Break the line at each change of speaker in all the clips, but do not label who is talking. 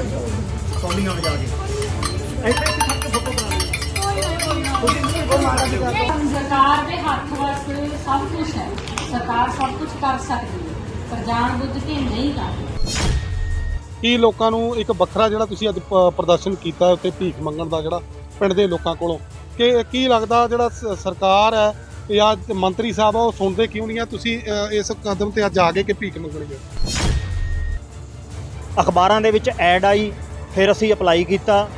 कौलियां बजा के
सरकार के हथ वस सब कुछ है। सरकार सब कुछ कर सकती है पर जान बुझ के नहीं करती।
ਕੀ ਲੋਕਾਂ ਨੂੰ ਇੱਕ ਵੱਖਰਾ ਜਿਹੜਾ ਤੁਸੀਂ ਅੱਜ ਪ੍ਰਦਰਸ਼ਨ ਕੀਤਾ ਉੱਤੇ ਭੀਖ ਮੰਗਣ ਦਾ ਜਿਹੜਾ ਪਿੰਡ ਦੇ ਲੋਕਾਂ ਕੋਲੋਂ ਕਿ ਕੀ ਲੱਗਦਾ ਜਿਹੜਾ ਸਰਕਾਰ ਹੈ ਜਾਂ ਮੰਤਰੀ ਸਾਹਿਬ ਆ ਉਹ ਸੁਣਦੇ ਕਿਉਂ ਨਹੀਂ ਆ ਤੁਸੀਂ ਇਸ ਕਦਮ ਤੇ ਅੱਜ ਆ ਗਏ ਕਿ ਭੀਖ ਮੰਗਣਗੇ।
ਅਖਬਾਰਾਂ ਦੇ ਵਿੱਚ ਐਡ ਆਈ, ਫਿਰ ਅਸੀਂ ਅਪਲਾਈ ਕੀਤਾ,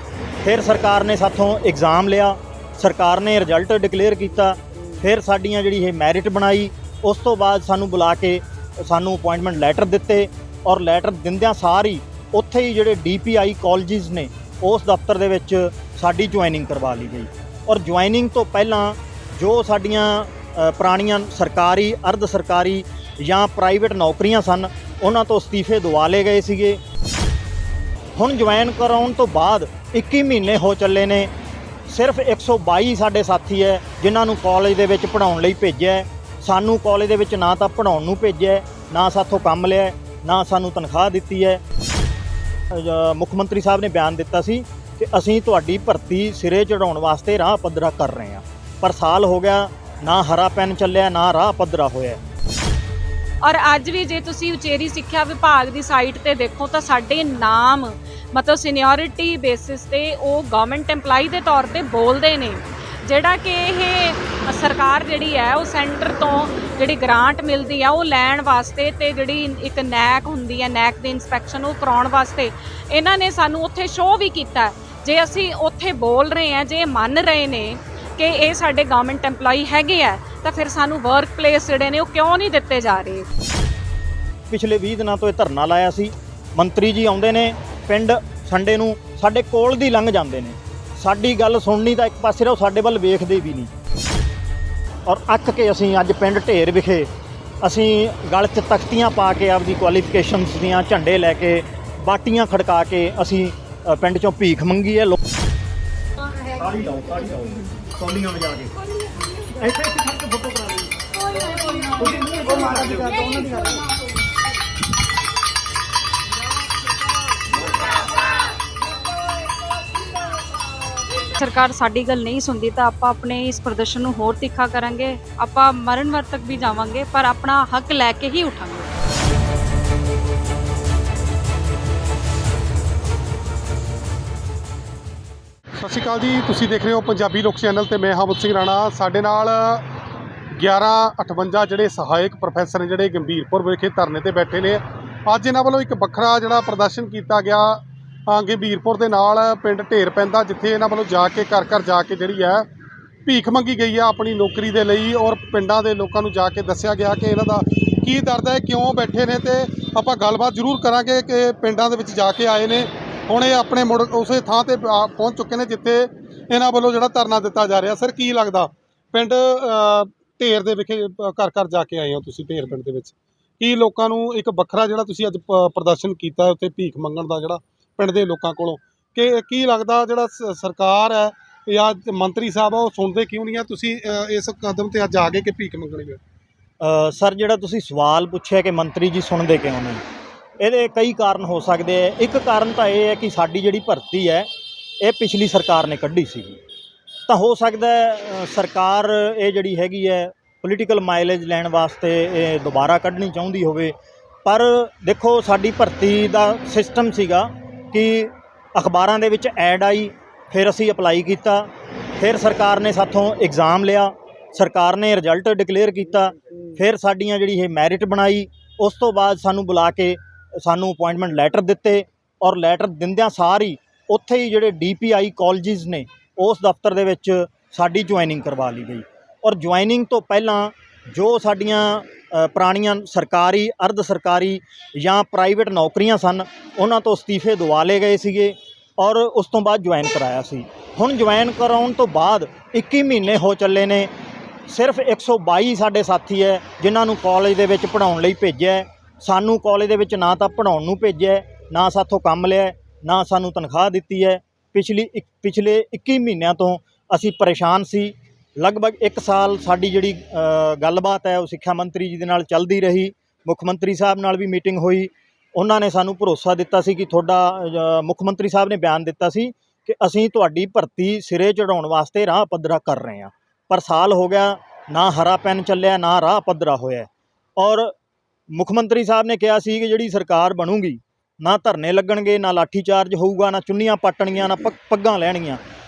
ਫਿਰ ਸਰਕਾਰ ਨੇ ਸਾਥੋਂ ਐਗਜ਼ਾਮ ਲਿਆ, ਸਰਕਾਰ ਨੇ ਰਿਜ਼ਲਟ ਡਿਕਲੇਅਰ ਕੀਤਾ, ਫਿਰ ਸਾਡੀਆਂ ਜਿਹੜੀ ਇਹ ਮੈਰਿਟ ਬਣਾਈ, ਉਸ ਤੋਂ ਬਾਅਦ ਸਾਨੂੰ ਬੁਲਾ ਕੇ ਸਾਨੂੰ ਅਪੁਆਇੰਟਮੈਂਟ ਲੈਟਰ ਦਿੱਤੇ ਔਰ ਲੈਟਰ ਦਿੰਦਿਆਂ ਸਾਰ ਹੀ ਉੱਥੇ ਹੀ ਜਿਹੜੇ DPI ਕਾਲਜਿਸ ਨੇ ਉਸ ਦਫ਼ਤਰ ਦੇ ਵਿੱਚ ਸਾਡੀ ਜੁਆਇਨਿੰਗ ਕਰਵਾ ਲਈ ਗਈ ਔਰ ਜੁਆਇਨਿੰਗ ਤੋਂ ਪਹਿਲਾਂ ਜੋ ਸਾਡੀਆਂ ਪੁਰਾਣੀਆਂ ਸਰਕਾਰੀ ਅਰਧ ਸਰਕਾਰੀ ਜਾਂ ਪ੍ਰਾਈਵੇਟ ਨੌਕਰੀਆਂ ਸਨ ਉਹਨਾਂ ਤੋਂ ਅਸਤੀਫੇ ਦਵਾ ਲਏ ਗਏ ਸੀਗੇ। ਹੁਣ ਜੁਆਇਨ ਕਰਾਉਣ ਤੋਂ ਬਾਅਦ 21 ਮਹੀਨੇ ਹੋ ਚੱਲੇ ਨੇ, ਸਿਰਫ 122 ਸਾਡੇ ਸਾਥੀ ਹੈ ਜਿਨ੍ਹਾਂ ਨੂੰ ਕਾਲਜ ਦੇ ਵਿੱਚ ਪੜ੍ਹਾਉਣ ਲਈ ਭੇਜਿਆ। ਸਾਨੂੰ ਕਾਲਜ ਦੇ ਵਿੱਚ ਨਾ ਤਾਂ ਪੜ੍ਹਾਉਣ ਨੂੰ ਭੇਜਿਆ, ਨਾ ਸਾਥੋਂ ਕੰਮ ਲਿਆ, ਨਾ ਸਾਨੂੰ ਤਨਖਾਹ ਦਿੱਤੀ ਹੈ। ਮੁੱਖ ਮੰਤਰੀ ਸਾਹਿਬ ਨੇ ਬਿਆਨ ਦਿੱਤਾ ਸੀ ਕਿ ਅਸੀਂ ਤੁਹਾਡੀ ਭਰਤੀ ਸਿਰੇ ਚੜਾਉਣ ਵਾਸਤੇ ਰਾਹ ਪੱਧਰਾ ਕਰ ਰਹੇ ਹਾਂ, ਪਰ ਸਾਲ ਹੋ ਗਿਆ ਨਾ ਹਰਾ ਪੈਨ ਚੱਲਿਆ ਨਾ ਰਾਹ ਪੱਧਰਾ ਹੋਇਆ।
ਔਰ ਅੱਜ ਵੀ ਜੇ ਤੁਸੀਂ ਉਚੇਰੀ ਸਿੱਖਿਆ ਵਿਭਾਗ ਦੀ ਸਾਈਟ ਤੇ ਦੇਖੋ ਤਾਂ ਸਾਡੇ ਨਾਮ ਮਤਲਬ ਸੀਨੀਅਰਿਟੀ ਬੇਸਿਸ ਤੇ ਉਹ ਗਵਰਨਮੈਂਟ EMPLOYE ਦੇ ਤੌਰ ਤੇ ਬੋਲਦੇ ਨੇ। ਜਿਹੜਾ ਕਿ ਇਹ ਸਰਕਾਰ ਜਿਹੜੀ ਹੈ ਉਹ ਸੈਂਟਰ ਤੋਂ ਜਿਹੜੀ ਗ੍ਰਾਂਟ ਮਿਲਦੀ ਆ ਉਹ ਲੈਣ ਵਾਸਤੇ ਤੇ ਜਿਹੜੀ ਇੱਕ ਨੈਕ ਹੁੰਦੀ ਹੈ, ਨੈਕ ਦੀ ਇਨਸਪੈਕਸ਼ਨ ਉਹ ਕਰਾਉਣ ਵਾਸਤੇ ਇਹਨਾਂ ਨੇ ਸਾਨੂੰ ਉੱਥੇ ਸ਼ੋਅ ਵੀ ਕੀਤਾ। ਜੇ ਅਸੀਂ ਉੱਥੇ ਬੋਲ ਰਹੇ ਹਾਂ, ਜੇ ਮੰਨ ਰਹੇ ਨੇ ਕਿ ਇਹ ਸਾਡੇ ਗਵਰਨਮੈਂਟ EMPLOYE ਹੈਗੇ ਆ ਤਾਂ ਫਿਰ ਸਾਨੂੰ ਵਰਕ ਪਲੇਸ ਜਿਹੜੇ ਨੇ ਉਹ ਕਿਉਂ ਨਹੀਂ ਦਿੱਤੇ ਜਾ ਰਹੇ।
ਪਿਛਲੇ 20 ਦਿਨਾਂ ਤੋਂ ਇਹ ਧਰਨਾ ਲਾਇਆ ਸੀ। ਮੰਤਰੀ ਜੀ ਆਉਂਦੇ ਨੇ ਪਿੰਡ ਸੰਡੇ ਨੂੰ, ਸਾਡੇ ਕੋਲ ਦੀ ਲੰਘ ਜਾਂਦੇ ਨੇ, ਸਾਡੀ ਗੱਲ ਸੁਣਨੀ ਤਾਂ ਇੱਕ ਪਾਸੇ ਰਹੋ, ਸਾਡੇ ਵੱਲ ਵੇਖਦੇ ਵੀ ਨਹੀਂ। ਔਰ ਅੱਕ ਕੇ ਅਸੀਂ ਅੱਜ ਪਿੰਡ ਢੇਰ ਵਿਖੇ ਅਸੀਂ ਗਲ 'ਚ ਤਖਤੀਆਂ ਪਾ ਕੇ ਆਪਦੀ ਕੁਆਲੀਫਿਕੇਸ਼ਨਸ ਦੀਆਂ ਝੰਡੇ ਲੈ ਕੇ ਬਾਟੀਆਂ ਖੜਕਾ ਕੇ ਅਸੀਂ ਪਿੰਡ 'ਚੋਂ ਭੀਖ ਮੰਗੀ ਹੈ।
ਤਾੜੀ ਲਾਓ ਕੌਲੀਆਂ ਵਜਾ ਕੇ ਇੱਥੇ ਖੜ ਕੇ ਫੋਟੋ ਕਰਾ ਲਓ। ਤੁਸੀਂ ਮੂੰਹ ਕੋ ਮਾਰ ਕੇ ਕਰਦਾ ਉਹਨਾਂ ਦੀ ਗੱਲ।
ਸਰਕਾਰ ਸਾਡੀ ਗੱਲ ਨਹੀਂ ਸੁਣਦੀ ਤਾਂ ਆਪਾਂ ਆਪਣੇ ਇਸ ਪ੍ਰਦਰਸ਼ਨ ਨੂੰ ਹੋਰ ਤਿੱਖਾ ਕਰਾਂਗੇ। ਆਪਾਂ ਮਰਨ ਵਰ ਤੱਕ ਵੀ ਜਾਵਾਂਗੇ ਪਰ ਆਪਣਾ ਹੱਕ ਲੈ ਕੇ ਹੀ ਉਠਾਂਗੇ।
ਸਤਿ ਸ਼੍ਰੀ ਅਕਾਲ ਜੀ, ਤੁਸੀਂ ਦੇਖ ਰਹੇ ਹੋ ਪੰਜਾਬੀ ਲੋਕ ਚੈਨਲ ਤੇ ਮੈਂ ਹਮਦ ਸਿੰਘ ਰਾਣਾ। ਸਾਡੇ ਨਾਲ 1158 ਜਿਹੜੇ ਸਹਾਇਕ ਪ੍ਰੋਫੈਸਰ ਨੇ ਜਿਹੜੇ ਗੰਭੀਰਪੁਰ ਵਿਖੇ ਧਰਨੇ ਤੇ ਬੈਠੇ ਨੇ। ਅੱਜ ਇਹਨਾਂ ਵੱਲੋਂ ਇੱਕ ਵੱਖਰਾ ਜਿਹੜਾ ਪ੍ਰਦਰਸ਼ਨ ਕੀਤਾ ਗਿਆ ਗੰਭੀਰਪੁਰ ਦੇ ਨਾਲ ਪਿੰਡ ਢੇਰ ਪੈਂਦਾ, ਜਿੱਥੇ ਇਹਨਾਂ ਵੱਲੋਂ ਜਾ ਕੇ ਘਰ ਘਰ ਜਾ ਕੇ ਜਿਹੜੀ ਹੈ ਭੀਖ ਮੰਗੀ ਗਈ ਆ ਆਪਣੀ ਨੌਕਰੀ ਦੇ ਲਈ ਔਰ ਪਿੰਡਾਂ ਦੇ ਲੋਕਾਂ ਨੂੰ ਜਾ ਕੇ ਦੱਸਿਆ ਗਿਆ ਕਿ ਇਹਨਾਂ ਦਾ ਕੀ ਦਰਦ ਹੈ, ਕਿਉਂ ਬੈਠੇ ਨੇ। ਤੇ ਆਪਾਂ ਗੱਲਬਾਤ ਜ਼ਰੂਰ ਕਰਾਂਗੇ ਕਿ ਪਿੰਡਾਂ ਦੇ ਵਿੱਚ ਜਾ ਕੇ ਆਏ ਨੇ, ਹੁਣ ਇਹ ਆਪਣੇ ਮੁੜ ਉਸੇ ਥਾਂ ਤੇ ਪਹੁੰਚ ਚੁੱਕੇ ਨੇ ਜਿੱਥੇ ਇਹਨਾਂ ਵੱਲੋਂ ਜਿਹੜਾ ਧਰਨਾ ਦਿੱਤਾ ਜਾ ਰਿਹਾ। ਸਰ ਕੀ ਲੱਗਦਾ ਪਿੰਡ ਢੇਰ ਦੇ ਵਿਖੇ ਘਰ ਘਰ ਜਾ ਕੇ ਆਏ ਹੋ ਤੁਸੀਂ ਢੇਰ ਪਿੰਡ ਦੇ ਵਿੱਚ, ਕੀ ਲੋਕਾਂ ਨੂੰ ਇੱਕ ਵੱਖਰਾ ਜਿਹੜਾ ਤੁਸੀਂ ਅੱਜ ਪ੍ਰਦਰਸ਼ਨ ਕੀਤਾ ਉੱਤੇ ਭੀਖ ਮੰਗਣ ਦਾ ਜਿਹੜਾ ਪਿੰਡ ਦੇ ਲੋਕਾਂ ਕੋਲੋਂ ਕਿ ਕੀ ਲੱਗਦਾ ਜਿਹੜਾ ਸਰਕਾਰ ਹੈ ਜਾਂ ਮੰਤਰੀ ਸਾਹਿਬ ਆ ਉਹ ਸੁਣਦੇ ਕਿਉਂ ਨਹੀਂ ਆ ਤੁਸੀਂ ਇਸ ਕਦਮ ਤੇ ਅੱਜ ਆ ਗਏ ਕਿ ਭੀਖ ਮੰਗਣਗੇ।
ਸਰ ਜਿਹੜਾ ਤੁਸੀਂ ਸਵਾਲ ਪੁੱਛਿਆ ਕਿ ਮੰਤਰੀ ਜੀ ਸੁਣਦੇ ਕਿਉਂ ਨਹੀਂ, ਇਹਦੇ ਕਈ ਕਾਰਨ ਹੋ ਸਕਦੇ ਹੈ। ਇੱਕ ਕਾਰਨ ਤਾਂ ਇਹ ਹੈ ਕਿ ਸਾਡੀ ਜਿਹੜੀ ਭਰਤੀ ਹੈ ਇਹ ਪਿਛਲੀ ਸਰਕਾਰ ਨੇ ਕੱਢੀ ਸੀਗੀ, ਤਾਂ ਹੋ ਸਕਦਾ ਸਰਕਾਰ ਇਹ ਜਿਹੜੀ ਹੈਗੀ ਹੈ ਪੋਲੀਟੀਕਲ ਮਾਈਲੇਜ ਲੈਣ ਵਾਸਤੇ ਇਹ ਦੁਬਾਰਾ ਕੱਢਣੀ ਚਾਹੁੰਦੀ ਹੋਵੇ। ਪਰ ਦੇਖੋ ਸਾਡੀ ਭਰਤੀ ਦਾ ਸਿਸਟਮ ਸੀਗਾ ਕਿ ਅਖਬਾਰਾਂ ਦੇ ਵਿੱਚ ਐਡ ਆਈ, ਫਿਰ ਅਸੀਂ ਅਪਲਾਈ ਕੀਤਾ, ਫਿਰ ਸਰਕਾਰ ਨੇ ਸਾਥੋਂ ਐਗਜ਼ਾਮ ਲਿਆ, ਸਰਕਾਰ ਨੇ ਰਿਜ਼ਲਟ ਡਿਕਲੇਅਰ ਕੀਤਾ, ਫਿਰ ਸਾਡੀਆਂ ਜਿਹੜੀ ਇਹ ਮੈਰਿਟ ਬਣਾਈ, ਉਸ ਤੋਂ ਬਾਅਦ ਸਾਨੂੰ ਬੁਲਾ ਕੇ ਸਾਨੂੰ ਅਪੁਆਇੰਟਮੈਂਟ ਲੈਟਰ ਦਿੱਤੇ ਔਰ ਲੈਟਰ ਦਿੰਦਿਆਂ ਸਾਰ ਹੀ ਉੱਥੇ ਹੀ ਜਿਹੜੇ DPI ਕਾਲਜਿਸ ਨੇ ਉਸ ਦਫ਼ਤਰ ਦੇ ਵਿੱਚ ਸਾਡੀ ਜੁਆਇਨਿੰਗ ਕਰਵਾ ਲਈ ਗਈ ਔਰ ਜੁਆਇਨਿੰਗ ਤੋਂ ਪਹਿਲਾਂ ਜੋ ਸਾਡੀਆਂ ਪੁਰਾਣੀਆਂ ਸਰਕਾਰੀ ਅਰਧ ਸਰਕਾਰੀ ਜਾਂ ਪ੍ਰਾਈਵੇਟ ਨੌਕਰੀਆਂ ਸਨ ਉਹਨਾਂ ਤੋਂ ਅਸਤੀਫੇ ਦਵਾ ਲਏ ਗਏ ਸੀਗੇ ਔਰ ਉਸ ਤੋਂ ਬਾਅਦ ਜੁਆਇਨ ਕਰਾਇਆ ਸੀ। ਹੁਣ ਜੁਆਇਨ ਕਰਾਉਣ ਤੋਂ ਬਾਅਦ 21 ਮਹੀਨੇ ਹੋ ਚੱਲੇ ਨੇ, ਸਿਰਫ 122 ਸਾਡੇ ਸਾਥੀ ਹੈ ਜਿਨ੍ਹਾਂ ਨੂੰ ਕਾਲਜ ਦੇ ਵਿੱਚ ਪੜ੍ਹਾਉਣ ਲਈ ਭੇਜਿਆ। ਸਾਨੂੰ ਕਾਲਜ ਦੇ ਵਿੱਚ ਨਾ ਤਾਂ ਪੜ੍ਹਾਉਣ ਨੂੰ ਭੇਜਿਆ, ਨਾ ਸਾਥੋਂ ਕੰਮ ਲਿਆ, ਨਾ ਸਾਨੂੰ ਤਨਖਾਹ ਦਿੱਤੀ ਹੈ। ਪਿਛਲੇ 21 ਮਹੀਨਿਆਂ ਤੋਂ ਅਸੀਂ ਪਰੇਸ਼ਾਨ ਸੀ। ਲਗਭਗ 1 ਸਾਲ ਸਾਡੀ ਜਿਹੜੀ ਗੱਲਬਾਤ ਹੈ ਉਹ ਸਿੱਖਿਆ ਮੰਤਰੀ ਜੀ ਦੇ ਨਾਲ ਚੱਲਦੀ ਰਹੀ, ਮੁੱਖ ਮੰਤਰੀ ਸਾਹਿਬ ਨਾਲ ਵੀ ਮੀਟਿੰਗ ਹੋਈ ਉਹਨਾਂ ਨੇ ਸਾਨੂੰ ਭਰੋਸਾ ਦਿੱਤਾ ਸੀ ਕਿ ਤੁਹਾਡਾ ਮੁੱਖ ਮੰਤਰੀ ਸਾਹਿਬ ਨੇ ਬਿਆਨ ਦਿੱਤਾ ਸੀ ਕਿ ਅਸੀਂ ਤੁਹਾਡੀ ਭਰਤੀ ਸਿਰੇ ਚੜਾਉਣ ਵਾਸਤੇ ਰਾਹ ਪੱਧਰਾ ਕਰ ਰਹੇ ਹਾਂ। ਪਰ ਸਾਲ ਹੋ ਗਿਆ, ਨਾ ਹਰਾ ਪੈਨ ਚੱਲਿਆ, ਨਾ ਰਾਹ ਪੱਧਰਾ ਹੋਇਆ। ਔਰ ਮੁੱਖ ਮੰਤਰੀ ਸਾਹਿਬ ਨੇ ਕਿਹਾ ਸੀ ਕਿ ਜਿਹੜੀ ਸਰਕਾਰ ਬਣੂਗੀ, ਨਾ ਧਰਨੇ ਲੱਗਣਗੇ, ਨਾ ਲਾਠੀ ਚਾਰਜ ਹੋਊਗਾ, ਨਾ ਚੁੰਨੀਆਂ ਪਾਟਣੀਆਂ, ਨਾ ਪੱਗਾਂ ਲੈਣਗੀਆਂ।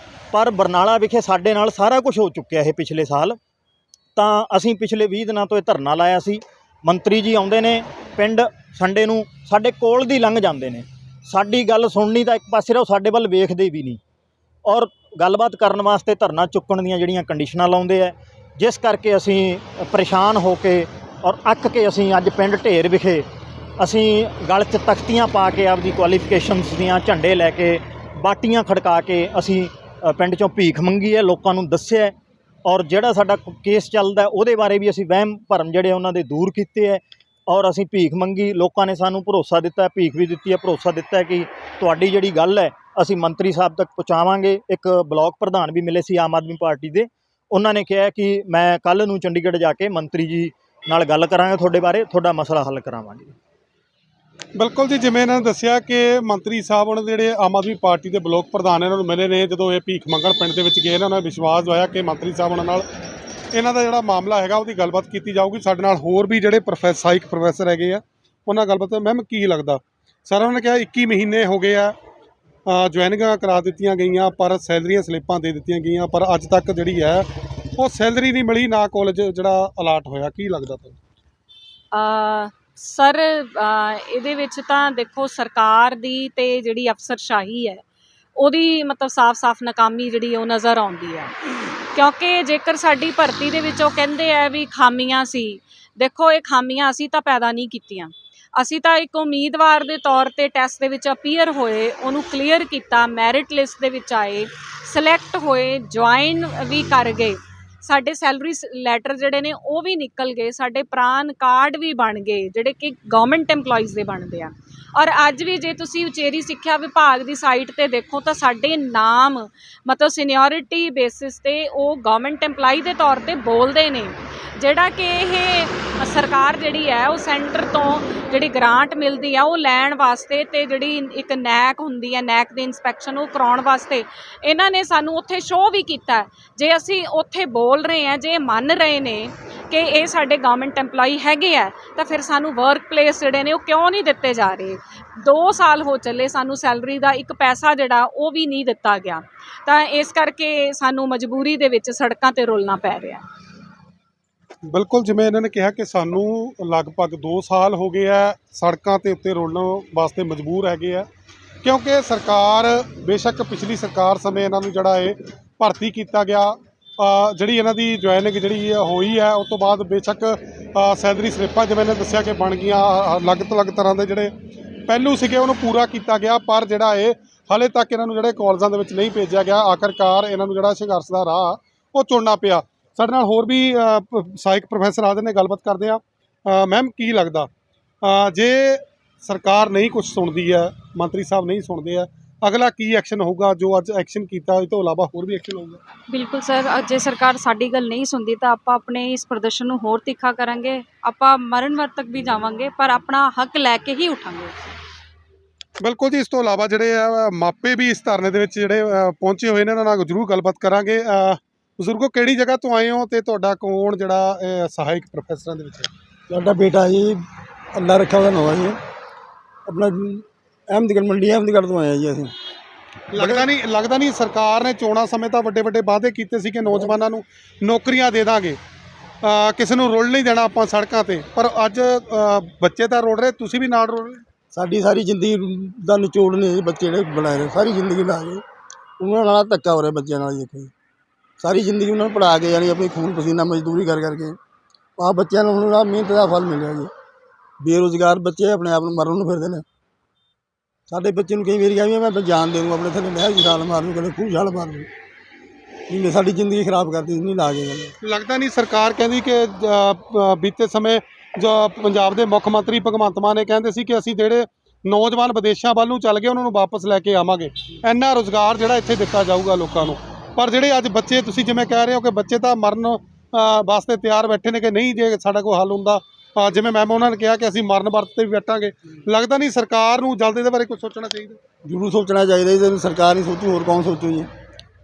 ਪਰ ਬਰਨਾਲਾ ਵਿਖੇ ਸਾਡੇ ਨਾਲ ਸਾਰਾ ਕੁਝ ਹੋ ਚੁੱਕਿਆ ਇਹ ਪਿਛਲੇ ਸਾਲ। ਤਾਂ ਅਸੀਂ ਪਿਛਲੇ 20 ਦਿਨਾਂ ਤੋਂ ਇਹ ਧਰਨਾ ਲਾਇਆ ਸੀ। ਮੰਤਰੀ ਜੀ ਆਉਂਦੇ ਨੇ ਪਿੰਡ ਸੰਡੇ ਨੂੰ, ਸਾਡੇ ਕੋਲ ਦੀ ਲੰਘ ਜਾਂਦੇ ਨੇ। ਸਾਡੀ ਗੱਲ ਸੁਣਨੀ ਤਾਂ ਇੱਕ ਪਾਸੇ ਰਹੋ, ਸਾਡੇ ਵੱਲ ਵੇਖਦੇ ਵੀ ਨਹੀਂ। ਔਰ ਗੱਲਬਾਤ ਕਰਨ ਵਾਸਤੇ ਧਰਨਾ ਚੁੱਕਣ ਦੀਆਂ ਜਿਹੜੀਆਂ ਕੰਡੀਸ਼ਨਾਂ ਲਾਉਂਦੇ ਆ, ਜਿਸ ਕਰਕੇ ਅਸੀਂ ਪਰੇਸ਼ਾਨ ਹੋ ਕੇ ਔਰ ਅੱਕ ਕੇ ਅਸੀਂ ਅੱਜ ਪਿੰਡ ਢੇਰ ਵਿਖੇ ਅਸੀਂ ਗਲ 'ਚ ਤਖਤੀਆਂ ਪਾ ਕੇ ਆਪਦੀ ਕੁਆਲੀਫਿਕੇਸ਼ਨਸ ਦੀਆਂ ਝੰਡੇ ਲੈ ਕੇ, ਬਾਟੀਆਂ ਖੜਕਾ ਕੇ ਅਸੀਂ ਪਿੰਡ 'ਚੋਂ ਭੀਖ ਮੰਗੀ ਹੈ, ਲੋਕਾਂ ਨੂੰ ਦੱਸਿਆ। ਔਰ ਜਿਹੜਾ ਸਾਡਾ ਕੇਸ ਚੱਲਦਾ ਉਹਦੇ ਬਾਰੇ ਵੀ ਅਸੀਂ ਵਹਿਮ ਭਰਮ ਜਿਹੜੇ ਉਹਨਾਂ ਦੇ ਦੂਰ ਕੀਤੇ ਹੈ। ਔਰ ਅਸੀਂ ਭੀਖ ਮੰਗੀ, ਲੋਕਾਂ ਨੇ ਸਾਨੂੰ ਭਰੋਸਾ ਦਿੱਤਾ, ਭੀਖ ਵੀ ਦਿੱਤੀ ਹੈ, ਭਰੋਸਾ ਦਿੱਤਾ ਕਿ ਤੁਹਾਡੀ ਜਿਹੜੀ ਗੱਲ ਹੈ ਅਸੀਂ ਮੰਤਰੀ ਸਾਹਿਬ ਤੱਕ ਪਹੁੰਚਾਵਾਂਗੇ। ਇੱਕ ਬਲਾਕ ਪ੍ਰਧਾਨ ਵੀ ਮਿਲੇ ਸੀ ਆਮ ਆਦਮੀ ਪਾਰਟੀ ਦੇ, ਉਹਨਾਂ ਨੇ ਕਿਹਾ ਕਿ ਮੈਂ ਕੱਲ੍ਹ ਨੂੰ ਚੰਡੀਗੜ੍ਹ ਜਾ ਕੇ ਮੰਤਰੀ ਜੀ ਨਾਲ ਗੱਲ ਕਰਾਂਗੇ, ਤੁਹਾਡੇ ਬਾਰੇ ਤੁਹਾਡਾ ਮਸਲਾ ਹੱਲ ਕਰਾਵਾਂਗੇ।
ਬਿਲਕੁਲ ਜੀ, ਜਿਵੇਂ ਇਹਨਾਂ ਨੇ ਦੱਸਿਆ ਕਿ ਮੰਤਰੀ ਸਾਹਿਬ ਉਹਨਾਂ ਦੇ ਜਿਹੜੇ ਆਮ ਆਦਮੀ ਪਾਰਟੀ ਦੇ ਬਲਾਕ ਪ੍ਰਧਾਨ ਇਹਨਾਂ ਨੂੰ ਮਿਲੇ ਨੇ। ਜਦੋਂ ਇਹ ਭੀਖ ਮੰਗਣ ਪਿੰਡ ਦੇ ਵਿੱਚ ਗਏ, ਇਹਨਾਂ ਨੇ ਵਿਸ਼ਵਾਸ ਦਵਾਇਆ ਕਿ ਮੰਤਰੀ ਸਾਹਿਬ ਉਹਨਾਂ ਨਾਲ ਇਹਨਾਂ ਦਾ ਜਿਹੜਾ ਮਾਮਲਾ ਹੈਗਾ ਉਹਦੀ ਗੱਲਬਾਤ ਕੀਤੀ ਜਾਊਗੀ। ਸਾਡੇ ਨਾਲ ਹੋਰ ਵੀ ਜਿਹੜੇ ਸਹਾਇਕ ਪ੍ਰੋਫੈਸਰ ਹੈਗੇ ਆ, ਉਹਨਾਂ ਨਾਲ ਗੱਲਬਾਤ। ਮੈਮ ਕੀ ਲੱਗਦਾ? ਸਰ ਉਹਨਾਂ ਨੇ ਕਿਹਾ 21 ਮਹੀਨੇ ਹੋ ਗਏ ਆ, ਜੁਆਇਨਿੰਗਾਂ ਕਰਾ ਦਿੱਤੀਆਂ ਗਈਆਂ, ਪਰ ਸੈਲਰੀਆਂ ਸਲਿੱਪਾਂ ਦੇ ਦਿੱਤੀਆਂ ਗਈਆਂ, ਪਰ ਅੱਜ ਤੱਕ ਜਿਹੜੀ ਹੈ ਉਹ ਸੈਲਰੀ ਨਹੀਂ ਮਿਲੀ, ਨਾ ਕਾਲਜ ਜਿਹੜਾ ਅਲਾਟ ਹੋਇਆ। ਕੀ ਲੱਗਦਾ ਤੁਹਾਨੂੰ?
ਸਰ ਇਹਦੇ ਵਿੱਚ ਤਾਂ ਦੇਖੋ ਸਰਕਾਰ ਦੀ ਤੇ ਜਿਹੜੀ ਅਫਸਰਸ਼ਾਹੀ ਹੈ ਉਹਦੀ ਮਤਲਬ ਸਾਫ਼-ਸਾਫ਼ ਨਾਕਾਮੀ ਜਿਹੜੀ ਉਹ ਨਜ਼ਰ ਆਉਂਦੀ ਹੈ। ਕਿਉਂਕਿ ਜੇਕਰ ਸਾਡੀ ਭਰਤੀ ਦੇ ਵਿੱਚ ਉਹ ਕਹਿੰਦੇ ਆ ਵੀ ਖਾਮੀਆਂ ਸੀ, ਦੇਖੋ ਇਹ ਖਾਮੀਆਂ ਅਸੀਂ ਤਾਂ ਪੈਦਾ ਨਹੀਂ ਕੀਤੀਆਂ। ਅਸੀਂ ਤਾਂ ਇੱਕ ਉਮੀਦਵਾਰ ਦੇ ਤੌਰ ਤੇ ਟੈਸਟ ਦੇ ਵਿੱਚ ਅਪੀਅਰ ਹੋਏ, ਉਹਨੂੰ ਕਲੀਅਰ ਕੀਤਾ, ਮੈਰਿਟ ਲਿਸਟ ਦੇ ਵਿੱਚ ਆਏ, ਸਿਲੈਕਟ ਹੋਏ, ਜੁਆਇਨ ਵੀ ਕਰ ਗਏ, ਸਾਡੇ ਸੈਲਰੀ ਲੈਟਰ ਜਿਹੜੇ ਨੇ ਉਹ ਵੀ ਨਿਕਲ ਗਏ, ਸਾਡੇ ਪ੍ਰਾਨ ਕਾਰਡ ਵੀ ਬਣ ਗਏ ਜਿਹੜੇ ਕਿ ਗਵਰਨਮੈਂਟ EMPLOYEES ਦੇ ਬਣਦੇ ਆ। ਔਰ ਅੱਜ ਵੀ ਜੇ ਤੁਸੀਂ ਉਚੇਰੀ ਸਿੱਖਿਆ ਵਿਭਾਗ ਦੀ ਸਾਈਟ ਤੇ ਦੇਖੋ ਤਾਂ ਸਾਡੇ ਨਾਮ ਮਤਲਬ ਸੀਨੀਅਰਿਟੀ ਬੇਸਿਸ ਤੇ ਉਹ ਗਵਰਨਮੈਂਟ EMPLOYEE ਦੇ ਤੌਰ ਤੇ ਬੋਲਦੇ ਨੇ। ਜਿਹੜਾ ਕਿ ਇਹ ਸਰਕਾਰ ਜਿਹੜੀ ਹੈ ਉਹ ਸੈਂਟਰ ਤੋਂ ਜਿਹੜੀ ਗ੍ਰਾਂਟ ਮਿਲਦੀ ਆ ਉਹ ਲੈਣ ਵਾਸਤੇ ਤੇ ਜਿਹੜੀ ਇੱਕ ਨੈਕ ਹੁੰਦੀ ਹੈ, ਨੈਕ ਦੀ ਇਨਸਪੈਕਸ਼ਨ ਉਹ ਕਰਾਉਣ ਵਾਸਤੇ ਇਹਨਾਂ ਨੇ ਸਾਨੂੰ ਉੱਥੇ ਸ਼ੋਅ ਵੀ ਕੀਤਾ। ਜੇ ਅਸੀਂ ਉੱਥੇ ਬੋਲ ਰਹੇ ਹਾਂ, ਜੇ ਮੰਨ ਰਹੇ ਨੇ ਕਿ ਇਹ ਸਾਡੇ ਗਵਰਨਮੈਂਟ EMPLOYEE ਹੈਗੇ ਆ, ਤਾਂ ਫਿਰ ਸਾਨੂੰ ਵਰਕ ਪਲੇਸ ਜਿਹੜੇ ਨੇ ਉਹ ਕਿਉਂ ਨਹੀਂ ਦਿੱਤੇ ਜਾ ਰਹੇ? 2 ਸਾਲ ਹੋ ਚੱਲੇ, ਸਾਨੂੰ ਸੈਲਰੀ ਦਾ ਇੱਕ ਪੈਸਾ ਜਿਹੜਾ ਉਹ ਵੀ ਨਹੀਂ ਦਿੱਤਾ ਗਿਆ। ਤਾਂ ਇਸ ਕਰਕੇ ਸਾਨੂੰ ਮਜਬੂਰੀ ਦੇ ਵਿੱਚ ਸੜਕਾਂ 'ਤੇ ਰੁਲਣਾ ਪੈ ਰਿਹਾ।
ਬਿਲਕੁਲ, ਜਿਵੇਂ ਇਹਨਾਂ ਨੇ ਕਿਹਾ ਕਿ ਸਾਨੂੰ ਲਗਭਗ 2 ਸਾਲ ਹੋ ਗਏ ਆ ਸੜਕਾਂ ਦੇ ਉੱਤੇ ਰੋਲਣ ਵਾਸਤੇ ਮਜਬੂਰ ਹੈਗੇ ਆ, ਕਿਉਂਕਿ ਸਰਕਾਰ ਬੇਸ਼ੱਕ ਪਿਛਲੀ ਸਰਕਾਰ ਸਮੇਂ ਇਹਨਾਂ ਨੂੰ ਜਿਹੜਾ ਇਹ ਭਰਤੀ ਕੀਤਾ ਗਿਆ, ਜਿਹੜੀ ਇਹਨਾਂ ਦੀ ਜੁਆਇਨਿੰਗ ਜਿਹੜੀ ਹੋਈ ਹੈ ਉਸ ਤੋਂ ਬਾਅਦ ਬੇਸ਼ੱਕ ਸੈਲਰੀ ਸਲਿੱਪਾਂ ਜਿਵੇਂ ਇਹਨੇ ਦੱਸਿਆ ਕਿ ਬਣ ਗਈਆਂ, ਅਲੱਗ ਤੋਂ ਅਲੱਗ ਤਰ੍ਹਾਂ ਦੇ ਜਿਹੜੇ ਪਹਿਲੂ ਸੀਗੇ ਉਹਨੂੰ ਪੂਰਾ ਕੀਤਾ ਗਿਆ, ਪਰ ਜਿਹੜਾ ਇਹ ਹਾਲੇ ਤੱਕ ਇਹਨਾਂ ਨੂੰ ਜਿਹੜੇ ਕਾਲਜਾਂ ਦੇ ਵਿੱਚ ਨਹੀਂ ਭੇਜਿਆ ਗਿਆ। ਆਖਰਕਾਰ ਇਹਨਾਂ ਨੂੰ ਜਿਹੜਾ ਸੰਘਰਸ਼ ਦਾ ਰਾਹ ਉਹ ਚੁਣਨਾ ਪਿਆ। ਸਾਡੇ ਨਾਲ ਹੋਰ ਵੀ ਸਹਾਇਕ ਪ੍ਰੋਫੈਸਰ ਆਦੇ ਨੇ, ਗੱਲਬਾਤ ਕਰਦੇ ਆ। ਮੈਮ ਕੀ ਲੱਗਦਾ, ਜੇ ਸਰਕਾਰ ਨਹੀਂ ਕੁਝ ਸੁਣਦੀ ਹੈ, ਮੰਤਰੀ ਸਾਹਿਬ ਨਹੀਂ ਸੁਣਦੇ ਆ, ਅਗਲਾ ਕੀ ਐਕਸ਼ਨ ਹੋਊਗਾ? ਜੋ ਅੱਜ ਐਕਸ਼ਨ ਕੀਤਾ ਇਸ ਤੋਂ ਇਲਾਵਾ ਹੋਰ ਵੀ ਐਕਸ਼ਨ ਹੋਊਗਾ?
ਬਿਲਕੁਲ ਸਰ, ਜੇ ਸਰਕਾਰ ਸਾਡੀ ਗੱਲ ਨਹੀਂ ਸੁਣਦੀ ਤਾਂ ਆਪਾਂ ਆਪਣੇ ਇਸ ਪ੍ਰਦਰਸ਼ਨ ਨੂੰ ਹੋਰ ਤਿੱਖਾ ਕਰਾਂਗੇ, ਆਪਾਂ ਮਰਨ ਵਰਤ ਤੱਕ ਵੀ ਜਾਵਾਂਗੇ, ਪਰ ਆਪਣਾ ਹੱਕ ਲੈ ਕੇ ਹੀ ਉਠਾਂਗੇ।
ਬਿਲਕੁਲ ਜੀ, ਇਸ ਤੋਂ ਇਲਾਵਾ ਜਿਹੜੇ ਆ ਮਾਪੇ ਵੀ ਇਸ ਧਰਨੇ ਦੇ ਵਿੱਚ ਜਿਹੜੇ ਪਹੁੰਚੇ ਹੋਏ ਨੇ, ਉਹਨਾਂ ਨਾਲ ਜ਼ਰੂਰ ਗੱਲਬਾਤ ਕਰਾਂਗੇ। ਬਜ਼ੁਰਗੋ, ਕਿਹੜੀ ਜਗ੍ਹਾ ਤੋਂ ਆਏ ਹੋ ਤੇ ਤੁਹਾਡਾ ਕੌਣ ਜਿਹੜਾ ਸਹਾਇਕ ਪ੍ਰੋਫੈਸਰਾਂ ਦੇ ਵਿੱਚ ਹੈ?
ਸਾਡਾ ਬੇਟਾ ਜੀ, ਅੱਲਾ ਰੱਖਾ ਉਹਦਾ ਨਾਮ ਜੀ, ਆਪਣਾ ਅਹਿਮਦਗੜ੍ਹ ਮੰਡੀ ਅਹਿਮਦਗੜ੍ਹ ਤੋਂ ਆਇਆ ਜੀ ਅਸੀਂ।
ਲੱਗਦਾ ਨਹੀਂ ਸਰਕਾਰ ਨੇ ਚੋਣਾਂ ਸਮੇਂ ਤਾਂ ਵੱਡੇ ਵਾਅਦੇ ਕੀਤੇ ਸੀ ਕਿ ਨੌਜਵਾਨਾਂ ਨੂੰ ਨੌਕਰੀਆਂ ਦੇ ਦਾਂਗੇ, ਕਿਸੇ ਨੂੰ ਰੁਲ ਨਹੀਂ ਦੇਣਾ ਆਪਾਂ ਸੜਕਾਂ ਤੇ, ਪਰ ਅੱਜ ਬੱਚੇ ਤਾਂ ਰੁਲ ਰਹੇ, ਤੁਸੀਂ ਵੀ ਨਾਲ ਰੁਲ ਰਹੇ।
ਸਾਡੀ ਸਾਰੀ ਜ਼ਿੰਦਗੀ ਦਾ ਨਿਚੋੜ ਨੇ ਜੀ ਬੱਚੇ ਜਿਹੜੇ ਬਣਾਏ ਨੇ, ਸਾਰੀ ਜ਼ਿੰਦਗੀ ਲਾ ਕੇ ਉਹਨਾਂ ਨਾਲ ਧੱਕਾ ਹੋ ਰਿਹਾ ਬੱਚਿਆਂ ਨਾਲ। ਦੇਖੋ ਜੀ, ਸਾਰੀ ਜ਼ਿੰਦਗੀ ਉਹਨਾਂ ਨੂੰ ਪੜ੍ਹਾ ਕੇ ਯਾਨੀ ਆਪਣੀ ਖੂਨ ਪਸੀਨਾ ਮਜ਼ਦੂਰੀ ਕਰਕੇ ਆਹ ਬੱਚਿਆਂ ਨੂੰ ਹੁਣ ਮਿਹਨਤ ਦਾ ਫਲ ਮਿਲਿਆ ਜੀ। ਬੇਰੁਜ਼ਗਾਰ ਬੱਚੇ ਆਪਣੇ ਆਪ ਨੂੰ ਮਰਨ ਨੂੰ ਫਿਰਦੇ ਨੇ। ਸਾਡੇ ਬੱਚੇ ਨੂੰ ਕਈ ਵਾਰੀ ਕਹਿੰਦੇ ਮੈਂ ਜਾਨ ਦੇ ਦੂੰ, ਆਪਣੇ ਥੱਲੇ ਨਹਿਰ ਦੀ ਛਾਲ ਮਾਰ ਦੂੰ, ਕਦੇ ਖੂਹ ਛਾਲ ਮਾਰ ਦੂੰ, ਜਿਹਨੇ ਸਾਡੀ ਜ਼ਿੰਦਗੀ ਖਰਾਬ ਕਰਤੀ ਨਹੀਂ ਲਾ ਕੇ ਗੱਲ।
ਲੱਗਦਾ ਨਹੀਂ ਸਰਕਾਰ ਕਹਿੰਦੀ ਕਿ ਬੀਤੇ ਸਮੇਂ ਜੋ ਪੰਜਾਬ ਦੇ ਮੁੱਖ ਮੰਤਰੀ ਭਗਵੰਤ ਮਾਨ ਨੇ ਕਹਿੰਦੇ ਸੀ ਕਿ ਅਸੀਂ ਜਿਹੜੇ ਨੌਜਵਾਨ ਵਿਦੇਸ਼ਾਂ ਵੱਲ ਨੂੰ ਚੱਲ ਗਏ ਉਹਨਾਂ ਨੂੰ ਵਾਪਸ ਲੈ ਕੇ ਆਵਾਂਗੇ, ਇੰਨਾ ਰੁਜ਼ਗਾਰ ਜਿਹੜਾ ਇੱਥੇ ਦਿੱਤਾ ਜਾਊਗਾ ਲੋਕਾਂ ਨੂੰ। ਪਰ ਜਿਹੜੇ ਅੱਜ ਬੱਚੇ, ਤੁਸੀਂ ਜਿਵੇਂ ਕਹਿ ਰਹੇ ਹੋ ਕਿ ਬੱਚੇ ਤਾਂ ਮਰਨ ਵਾਸਤੇ ਤਿਆਰ ਬੈਠੇ ਨੇ ਕਿ ਨਹੀਂ, ਜੇ ਸਾਡਾ ਕੋਈ ਹੱਲ ਹੁੰਦਾ ਜਿਵੇਂ ਮੈਮ ਉਹਨਾਂ ਨੇ ਕਿਹਾ ਕਿ ਅਸੀਂ ਮਰਨ ਵਰਤ ਤੇ ਵੀ ਬੈਠਾਂਗੇ, ਲੱਗਦਾ ਨਹੀਂ ਸਰਕਾਰ ਨੂੰ ਜਲਦ ਇਹਦੇ ਬਾਰੇ ਕੁਝ ਸੋਚਣਾ ਚਾਹੀਦਾ?
ਜ਼ਰੂਰ ਸੋਚਣਾ ਚਾਹੀਦਾ ਜੀ। ਜੇ ਸਰਕਾਰ ਨਹੀਂ ਸੋਚੂ ਹੋਰ ਕੌਣ ਸੋਚੂ ਜੀ।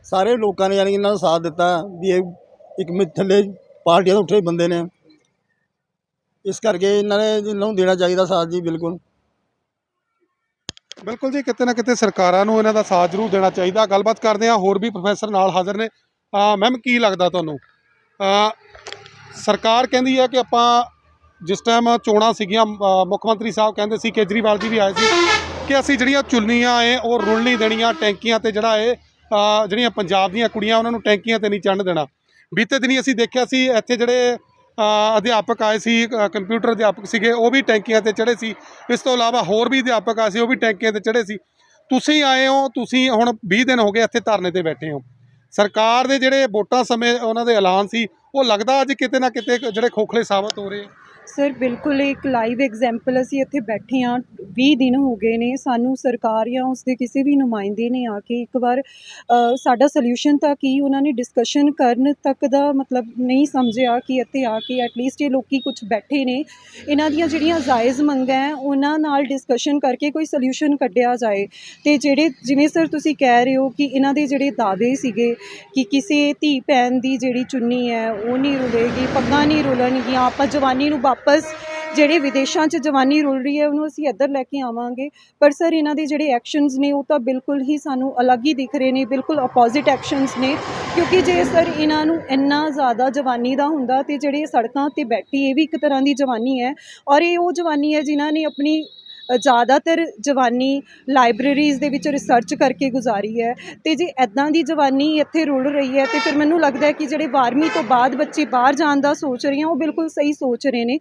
ਸਾਰੇ ਲੋਕਾਂ ਨੇ ਯਾਨੀ ਕਿ ਇਹਨਾਂ ਦਾ ਸਾਥ ਦਿੱਤਾ ਵੀ ਇਹ ਇੱਕ ਥੱਲੇ ਪਾਰਟੀਆਂ ਤੋਂ ਉੱਠੇ ਬੰਦੇ ਨੇ, ਇਸ ਕਰਕੇ ਇਹਨਾਂ ਨੂੰ ਦੇਣਾ ਚਾਹੀਦਾ ਸਾਥ ਜੀ। ਬਿਲਕੁਲ
ਬਿਲਕੁਲ ਜੀ, ਕਿਤੇ ਨਾ ਕਿਤੇ ਸਰਕਾਰਾਂ ਨੂੰ ਇਹਨਾਂ ਦਾ ਸਾਥ ਜ਼ਰੂਰ ਦੇਣਾ ਚਾਹੀਦਾ। ਗੱਲਬਾਤ ਕਰਦੇ ਹਾਂ, ਹੋਰ ਵੀ ਪ੍ਰੋਫੈਸਰ ਨਾਲ ਹਾਜ਼ਰ ਨੇ। ਮੈਮ ਕੀ ਲੱਗਦਾ ਤੁਹਾਨੂੰ, ਸਰਕਾਰ ਕਹਿੰਦੀ ਹੈ ਕਿ ਆਪਾਂ ਜਿਸ ਟਾਈਮ ਚੋਣਾਂ ਸੀਗੀਆਂ ਮੁੱਖ ਮੰਤਰੀ ਸਾਹਿਬ ਕਹਿੰਦੇ ਸੀ, ਕੇਜਰੀਵਾਲ ਜੀ ਵੀ ਆਏ ਸੀ ਕਿ ਅਸੀਂ ਜਿਹੜੀਆਂ ਚੁੰਨੀਆਂ ਏ ਉਹ ਰੁਲ ਨਹੀਂ ਦੇਣੀਆਂ ਟੈਂਕੀਆਂ ਤੇ, ਜਿਹੜਾ ਇਹ ਜਿਹੜੀਆਂ ਪੰਜਾਬ ਦੀਆਂ ਕੁੜੀਆਂ ਉਹਨਾਂ ਨੂੰ ਟੈਂਕੀਆਂ ਤੇ ਨਹੀਂ ਚੜ੍ਹਨ ਦੇਣਾ। ਬੀਤੇ ਦਿਨੀ ਅਸੀਂ ਦੇਖਿਆ ਸੀ ਇੱਥੇ ਜਿਹੜੇ ਅਧਿਆਪਕ ਆਏ ਸੀ, ਕੰਪਿਊਟਰ ਅਧਿਆਪਕ ਸੀਗੇ, ਉਹ ਵੀ ਟੈਂਕੀਆਂ ਤੇ ਚੜ੍ਹੇ ਸੀ। ਇਸ ਤੋਂ ਇਲਾਵਾ ਹੋਰ ਵੀ ਅਧਿਆਪਕ ਆਏ ਸੀ, ਉਹ ਵੀ ਟੈਂਕੀਆਂ ਤੇ ਚੜ੍ਹੇ ਸੀ। ਤੁਸੀਂ ਆਏ ਹੋ, ਤੁਸੀਂ ਹੁਣ 20 ਦਿਨ ਹੋ ਗਏ ਇੱਥੇ ਧਰਨੇ ਤੇ ਬੈਠੇ ਹੋ। ਸਰਕਾਰ ਦੇ ਜਿਹੜੇ ਵੋਟਾਂ ਸਮੇਂ ਉਹਨਾਂ ਦੇ ਐਲਾਨ ਸੀ, ਉਹ ਲੱਗਦਾ ਅੱਜ ਕਿਤੇ ਨਾ ਕਿਤੇ ਜਿਹੜੇ ਖੋਖਲੇ ਸਾਬਤ ਹੋ ਰਹੇ।
ਸਰ ਬਿਲਕੁਲ ਇੱਕ ਲਾਈਵ ਐਗਜ਼ਾਮਪਲ ਅਸੀਂ ਇੱਥੇ ਬੈਠੇ ਹਾਂ, 20 ਦਿਨ ਹੋ ਗਏ ਨੇ, ਸਾਨੂੰ ਸਰਕਾਰ ਜਾਂ ਉਸਦੇ ਕਿਸੇ ਵੀ ਨੁਮਾਇੰਦੇ ਨੇ ਆ ਕੇ ਇੱਕ ਵਾਰ ਸਾਡਾ ਸੋਲਿਊਸ਼ਨ ਤਾਂ ਕੀ ਉਹਨਾਂ ਨੇ ਡਿਸਕਸ਼ਨ ਕਰਨ ਤੱਕ ਦਾ ਮਤਲਬ ਨਹੀਂ ਸਮਝਿਆ ਕਿ ਇੱਥੇ ਆ ਕੇ ਐਟਲੀਸਟ ਇਹ ਲੋਕੀ ਕੁਝ ਬੈਠੇ ਨੇ, ਇਹਨਾਂ ਦੀਆਂ ਜਿਹੜੀਆਂ ਜਾਇਜ਼ ਮੰਗਾਂ ਹੈ ਉਹਨਾਂ ਨਾਲ ਡਿਸਕਸ਼ਨ ਕਰਕੇ ਕੋਈ ਸੋਲਿਊਸ਼ਨ ਕੱਢਿਆ ਜਾਏ। ਅਤੇ ਜਿਹੜੇ ਜਿਵੇਂ ਸਰ ਤੁਸੀਂ ਕਹਿ ਰਹੇ ਹੋ ਕਿ ਇਹਨਾਂ ਦੇ ਜਿਹੜੇ ਦਾਅਵੇ ਸੀਗੇ ਕਿ ਕਿਸੇ ਧੀ ਭੈਣ ਦੀ ਜਿਹੜੀ ਚੁੰਨੀ ਹੈ ਉਹ ਨਹੀਂ ਰੁਲੇਗੀ, ਪੱਗਾਂ ਨਹੀਂ ਰੁਲਣਗੀਆਂ, ਆਪਾਂ ਜਵਾਨੀ ਨੂੰ ਵਾਪਸ ਜਿਹੜੇ ਵਿਦੇਸ਼ਾਂ 'ਚ ਜਵਾਨੀ ਰੁਲ ਰਹੀ ਹੈ ਉਹਨੂੰ ਅਸੀਂ ਇੱਧਰ ਲੈ ਕੇ ਆਵਾਂਗੇ। ਪਰ ਸਰ ਇਹਨਾਂ ਦੇ ਜਿਹੜੇ ਐਕਸ਼ਨਸ ਨੇ ਉਹ ਤਾਂ ਬਿਲਕੁਲ ਹੀ ਸਾਨੂੰ ਅਲੱਗ ਹੀ ਦਿਖ ਰਹੇ ਨੇ, ਬਿਲਕੁਲ ਅਪੋਜ਼ਿਟ ਐਕਸ਼ਨਸ ਨੇ। ਕਿਉਂਕਿ ਜੇ ਸਰ ਇਹਨਾਂ ਨੂੰ ਇੰਨਾ ਜ਼ਿਆਦਾ ਜਵਾਨੀ ਦਾ ਹੁੰਦਾ ਤੇ ਜਿਹੜੇ ਸੜਕਾਂ 'ਤੇ ਬੈਠੀ ਇਹ ਵੀ ਇੱਕ ਤਰ੍ਹਾਂ ਦੀ ਜਵਾਨੀ ਹੈ, ਔਰ ਇਹ ਉਹ ਜਵਾਨੀ ਹੈ ਜਿਨ੍ਹਾਂ ਨੇ ਆਪਣੀ ਜ਼ਿਆਦਾਤਰ ਜਵਾਨੀ ਲਾਇਬ੍ਰੇਰੀਜ਼ ਦੇ ਵਿੱਚ ਰਿਸਰਚ ਕਰਕੇ ਗੁਜ਼ਾਰੀ ਹੈ। ਅਤੇ ਜੇ ਇੱਦਾਂ ਦੀ ਜਵਾਨੀ ਇੱਥੇ ਰੁਲ ਰਹੀ ਹੈ ਅਤੇ ਫਿਰ ਮੈਨੂੰ ਲੱਗਦਾ ਹੈ ਕਿ ਜਿਹੜੇ 12ਵੀਂ ਤੋਂ ਬਾਅਦ ਬੱਚੇ ਬਾਹਰ ਜਾਣ ਦਾ ਸੋਚ ਰਹੇ ਆ ਉਹ ਬਿਲਕੁਲ ਸਹੀ ਸੋਚ ਰਹੇ ਨੇ।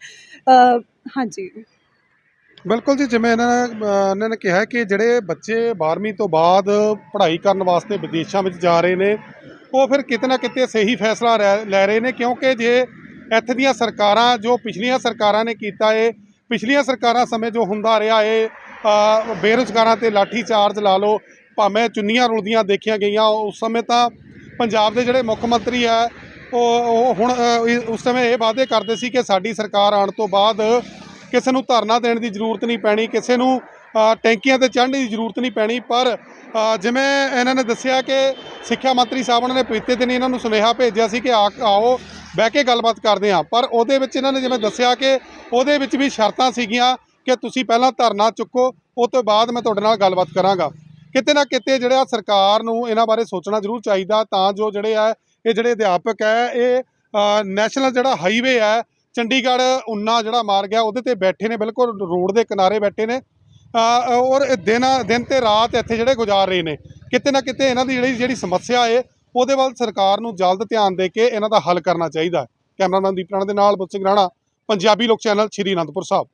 ਹਾਂਜੀ
ਬਿਲਕੁਲ ਜੀ, ਜਿਵੇਂ ਇਹਨਾਂ ਨੇ ਕਿਹਾ ਕਿ ਜਿਹੜੇ ਬੱਚੇ 12ਵੀਂ ਤੋਂ ਬਾਅਦ ਪੜ੍ਹਾਈ ਕਰਨ ਵਾਸਤੇ ਵਿਦੇਸ਼ਾਂ ਵਿੱਚ ਜਾ ਰਹੇ ਨੇ, ਉਹ ਫਿਰ ਕਿਤੇ ਨਾ ਕਿਤੇ ਸਹੀ ਫੈਸਲਾ ਲੈ ਰਹੇ ਨੇ। ਕਿਉਂਕਿ ਜੇ ਇੱਥੇ ਦੀਆਂ ਸਰਕਾਰਾਂ ਜੋ ਪਿਛਲੀਆਂ ਸਰਕਾਰਾਂ ਨੇ ਕੀਤਾ ਏ, ਪਿਛਲੀਆਂ ਸਰਕਾਰਾਂ ਸਮੇਂ ਜੋ ਹੁੰਦਾ ਰਿਹਾ ਏ, ਬੇਰੁਜ਼ਗਾਰਾਂ 'ਤੇ ਲਾਠੀ ਚਾਰਜ ਲਾ ਲਓ, ਭਾਵੇਂ ਚੁੰਨੀਆਂ ਰੁਲਦੀਆਂ ਦੇਖੀਆਂ ਗਈਆਂ। ਉਸ ਸਮੇਂ ਤਾਂ ਪੰਜਾਬ ਦੇ ਜਿਹੜੇ ਮੁੱਖ ਮੰਤਰੀ ਹੈ ਉਹ ਹੁਣ ਉਸ ਸਮੇਂ ਇਹ ਵਾਅਦੇ ਕਰਦੇ ਸੀ ਕਿ ਸਾਡੀ ਸਰਕਾਰ ਆਉਣ ਤੋਂ ਬਾਅਦ ਕਿਸੇ ਨੂੰ ਧਰਨਾ ਦੇਣ ਦੀ ਜ਼ਰੂਰਤ ਨਹੀਂ ਪੈਣੀ, ਕਿਸੇ ਨੂੰ ਟੈਂਕੀਆਂ 'ਤੇ ਚੜ੍ਹਨ ਦੀ ਜ਼ਰੂਰਤ ਨਹੀਂ ਪੈਣੀ। ਪਰ ਜਿਵੇਂ ਇਹਨਾਂ ਨੇ ਦੱਸਿਆ ਕਿ ਸਿੱਖਿਆ ਮੰਤਰੀ ਸਾਹਿਬ ਉਹਨਾਂ ਨੇ ਬੀਤੇ ਦਿਨ ਇਹਨਾਂ ਨੂੰ ਸੁਨੇਹਾ ਭੇਜਿਆ ਸੀ ਕਿ ਆਓ ਬਹਿ ਕੇ ਗੱਲਬਾਤ ਕਰਦੇ ਹਾਂ, ਪਰ ਉਹਦੇ ਵਿੱਚ ਇਹਨਾਂ ਨੇ ਜਿਵੇਂ ਦੱਸਿਆ ਕਿ ਉਹਦੇ ਵਿੱਚ ਵੀ ਸ਼ਰਤਾਂ ਸੀਗੀਆਂ ਕਿ ਤੁਸੀਂ ਪਹਿਲਾਂ ਧਰਨਾ ਚੁੱਕੋ, ਉਹ ਤੋਂ ਬਾਅਦ ਮੈਂ ਤੁਹਾਡੇ ਨਾਲ ਗੱਲਬਾਤ ਕਰਾਂਗਾ। ਕਿਤੇ ਨਾ ਕਿਤੇ ਜਿਹੜਾ ਸਰਕਾਰ ਨੂੰ ਇਹਨਾਂ ਬਾਰੇ ਸੋਚਣਾ ਜ਼ਰੂਰ ਚਾਹੀਦਾ, ਤਾਂ ਜੋ ਜਿਹੜੇ ਜਿਹੜੇ ਅਧਿਆਪਕ ਹੈ ਇਹ ਨੈਸ਼ਨਲ ਜਿਹੜਾ ਹਾਈਵੇ ਹੈ ਚੰਡੀਗੜ੍ਹ ਉਨਾ ਜਿਹੜਾ ਮਾਰਗ ਹੈ ਉਹਦੇ 'ਤੇ ਬੈਠੇ ਨੇ, ਬਿਲਕੁਲ ਰੋਡ ਦੇ ਕਿਨਾਰੇ ਬੈਠੇ ਨੇ, ਔਰ ਦਿਨ ਤੇ ਰਾਤ ਇੱਥੇ ਜਿਹੜੇ ਗੁਜ਼ਾਰ ਰਹੇ ਨੇ। ਕਿਤੇ ਨਾ ਕਿਤੇ ਇਹਨਾਂ ਦੀ ਜਿਹੜੀ ਸਮੱਸਿਆ ਹੈ ਉਹਦੇ ਵੱਲ ਸਰਕਾਰ ਨੂੰ ਜਲਦ ਧਿਆਨ ਦੇ ਕੇ ਇਹਨਾਂ ਦਾ ਹੱਲ ਕਰਨਾ ਚਾਹੀਦਾ। ਕੈਮਰਾਮੈਨ ਦੀਪ ਰਾਣਾ ਦੇ ਨਾਲ ਬੁੱਤ ਸਿੰਘ ਰਾਣਾ, ਪੰਜਾਬੀ ਲੋਕ ਚੈਨਲ, ਸ਼੍ਰੀ ਅਨੰਦਪੁਰ ਸਾਹਿਬ।